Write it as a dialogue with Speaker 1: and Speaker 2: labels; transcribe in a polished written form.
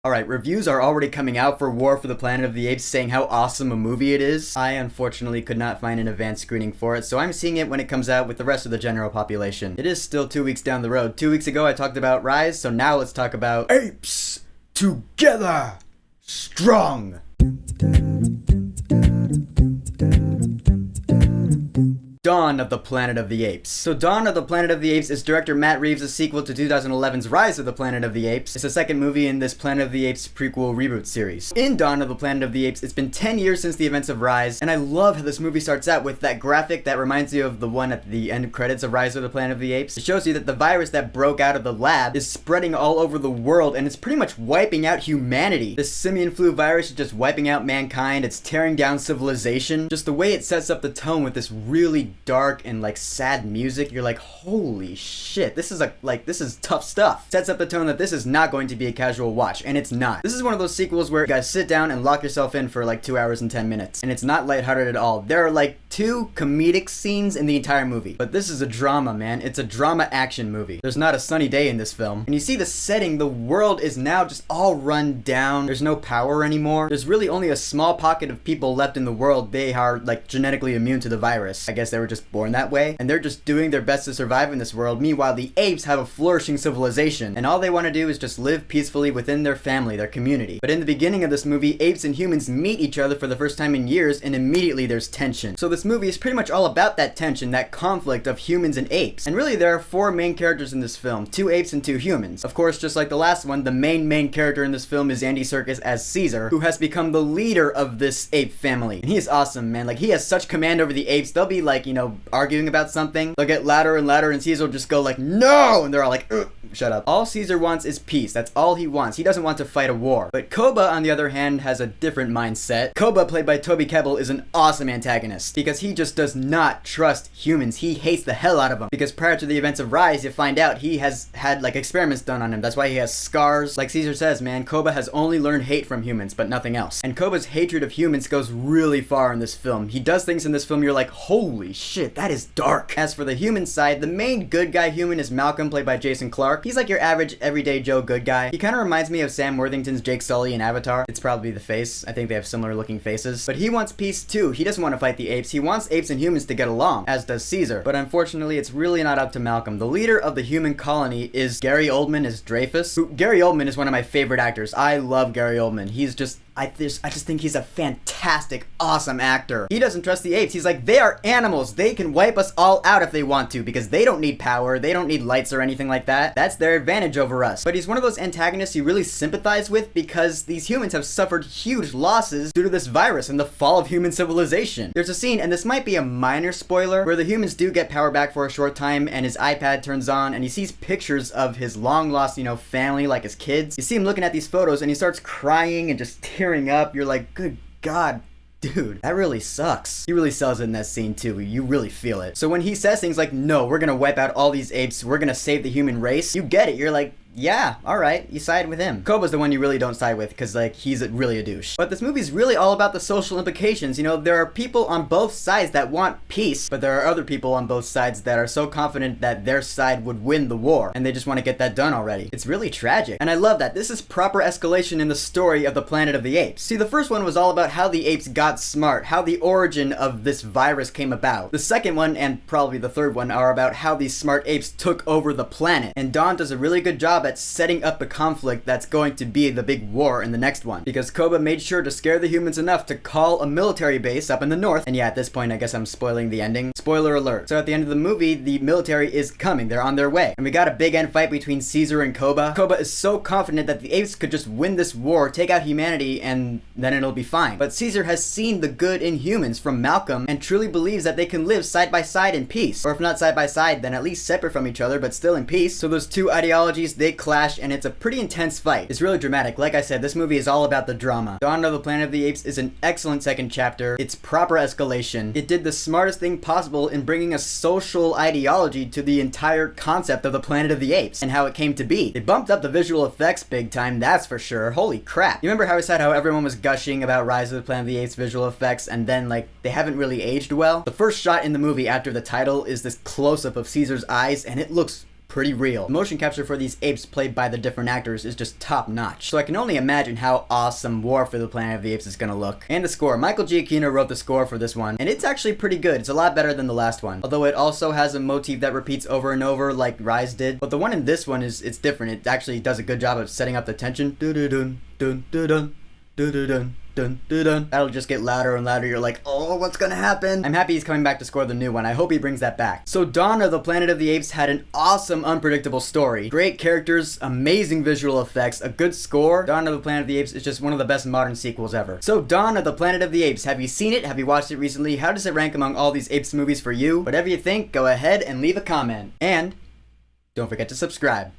Speaker 1: Alright, reviews are already coming out for War for the Planet of the Apes saying how awesome a movie it is. I unfortunately could not find an advanced screening for it, so I'm seeing it when it comes out with the rest of the general population. It is still 2 weeks down the road. 2 weeks ago I talked about Rise, so now let's talk about Apes Together Strong. Dawn of the Planet of the Apes. So Dawn of the Planet of the Apes is director Matt Reeves' sequel to 2011's Rise of the Planet of the Apes. It's the second movie in this Planet of the Apes prequel reboot series. In Dawn of the Planet of the Apes, it's been 10 years since the events of Rise, and I love how this movie starts out with that graphic that reminds you of the one at the end credits of Rise of the Planet of the Apes. It shows you that the virus that broke out of the lab is spreading all over the world, and it's pretty much wiping out humanity. This simian flu virus is just wiping out mankind. It's tearing down civilization. Just the way it sets up the tone with this really dark and like sad music, you're like, holy shit, this is tough stuff. Sets up the tone that this is not going to be a casual watch, and it's not. This is one of those sequels where you guys sit down and lock yourself in for like 2 hours and 10 minutes, and it's not lighthearted at all. There are like 2 comedic scenes in the entire movie, but this is a drama, man. It's a drama action movie. There's not a sunny day in this film, and you see the setting. The world is now just all run down. There's no power anymore. There's really only a small pocket of people left in the world. They are like genetically immune to the virus. I guess they were just born that way, and they're just doing their best to survive in this world. Meanwhile, the apes have a flourishing civilization, and all they want to do is just live peacefully within their family, their community. But in the beginning of this movie, apes and humans meet each other for the first time in years, and immediately there's tension. So this movie is pretty much all about that tension, that conflict of humans and apes. And really, there are 4 main characters in this film, 2 apes and 2 humans. Of course, just like the last one, the main character in this film is Andy Serkis as Caesar, who has become the leader of this ape family. And he is awesome, man. Like, he has such command over the apes. They'll be like, arguing about something. They'll get louder and louder, and Caesar will just go like, no! And they're all like, shut up. All Caesar wants is peace. That's all he wants. He doesn't want to fight a war. But Koba, on the other hand, has a different mindset. Koba, played by Toby Kebbell, is an awesome antagonist because he just does not trust humans. He hates the hell out of them because prior to the events of Rise, you find out he has had like experiments done on him. That's why he has scars. Like Caesar says, man, Koba has only learned hate from humans, but nothing else. And Koba's hatred of humans goes really far in this film. He does things in this film you're like, holy shit, that is dark. As for the human side, the main good guy human is Malcolm, played by Jason Clarke. He's like your average everyday Joe good guy. He kind of reminds me of Sam Worthington's Jake Sully in Avatar. It's probably the face. I think they have similar looking faces. But he wants peace too. He doesn't want to fight the apes. He wants apes and humans to get along, as does Caesar. But unfortunately, it's really not up to Malcolm. The leader of the human colony is Gary Oldman as Dreyfus. Gary Oldman is one of my favorite actors. I love Gary Oldman. He's just I just think he's a fantastic, awesome actor. He doesn't trust the apes. He's like, they are animals. They can wipe us all out if they want to because they don't need power. They don't need lights or anything like that. That's their advantage over us. But he's one of those antagonists you really sympathize with because these humans have suffered huge losses due to this virus and the fall of human civilization. There's a scene, and this might be a minor spoiler, where the humans do get power back for a short time and his iPad turns on and he sees pictures of his long lost, family, like his kids. You see him looking at these photos and he starts crying and just tearing up. You're like, good God, dude, that really sucks. He really sells it in that scene too. You really feel it. So when he says things like, no, we're gonna wipe out all these apes, we're gonna save the human race, you get it. You're like, yeah, alright, you side with him. Koba's the one you really don't side with, because, he's really a douche. But this movie's really all about the social implications. There are people on both sides that want peace, but there are other people on both sides that are so confident that their side would win the war, and they just want to get that done already. It's really tragic. And I love that. This is proper escalation in the story of the Planet of the Apes. See, the first one was all about how the apes got smart, how the origin of this virus came about. The second one, and probably the third one, are about how these smart apes took over the planet. And Dawn does a really good job at setting up the conflict that's going to be the big war in the next one, because Koba made sure to scare the humans enough to call a military base up in the north. And yeah, at this point I guess I'm spoiling the ending. Spoiler alert. So at the end of the movie, the military is coming. They're on their way. And we got a big end fight between Caesar and Koba. Koba is so confident that the apes could just win this war, take out humanity, and then it'll be fine. But Caesar has seen the good in humans from Malcolm and truly believes that they can live side by side in peace. Or if not side by side, then at least separate from each other, but still in peace. So those two ideologies, they clash, and it's a pretty intense fight. It's really dramatic. Like I said, this movie is all about the drama. Dawn of the Planet of the Apes is an excellent second chapter. It's proper escalation. It did the smartest thing possible in bringing a social ideology to the entire concept of the Planet of the Apes and how it came to be. They bumped up the visual effects big time, that's for sure. Holy crap. You remember how I said how everyone was gushing about Rise of the Planet of the Apes visual effects, and then they haven't really aged well? The first shot in the movie after the title is this close-up of Caesar's eyes, and it looks pretty real. The motion capture for these apes played by the different actors is just top notch. So I can only imagine how awesome War for the Planet of the Apes is gonna look. And the score. Michael Giacchino wrote the score for this one, and it's actually pretty good. It's a lot better than the last one. Although it also has a motif that repeats over and over like Rise did. But the one in this one it's different. It actually does a good job of setting up the tension. Dun dun dun dun dun dun dun dun dun. That'll just get louder and louder. You're like, oh, what's gonna happen? I'm happy he's coming back to score the new one. I hope he brings that back. So Dawn of the Planet of the Apes had an awesome, unpredictable story. Great characters, amazing visual effects, a good score. Dawn of the Planet of the Apes is just one of the best modern sequels ever. So Dawn of the Planet of the Apes, have you seen it? Have you watched it recently? How does it rank among all these Apes movies for you? Whatever you think, go ahead and leave a comment. And don't forget to subscribe.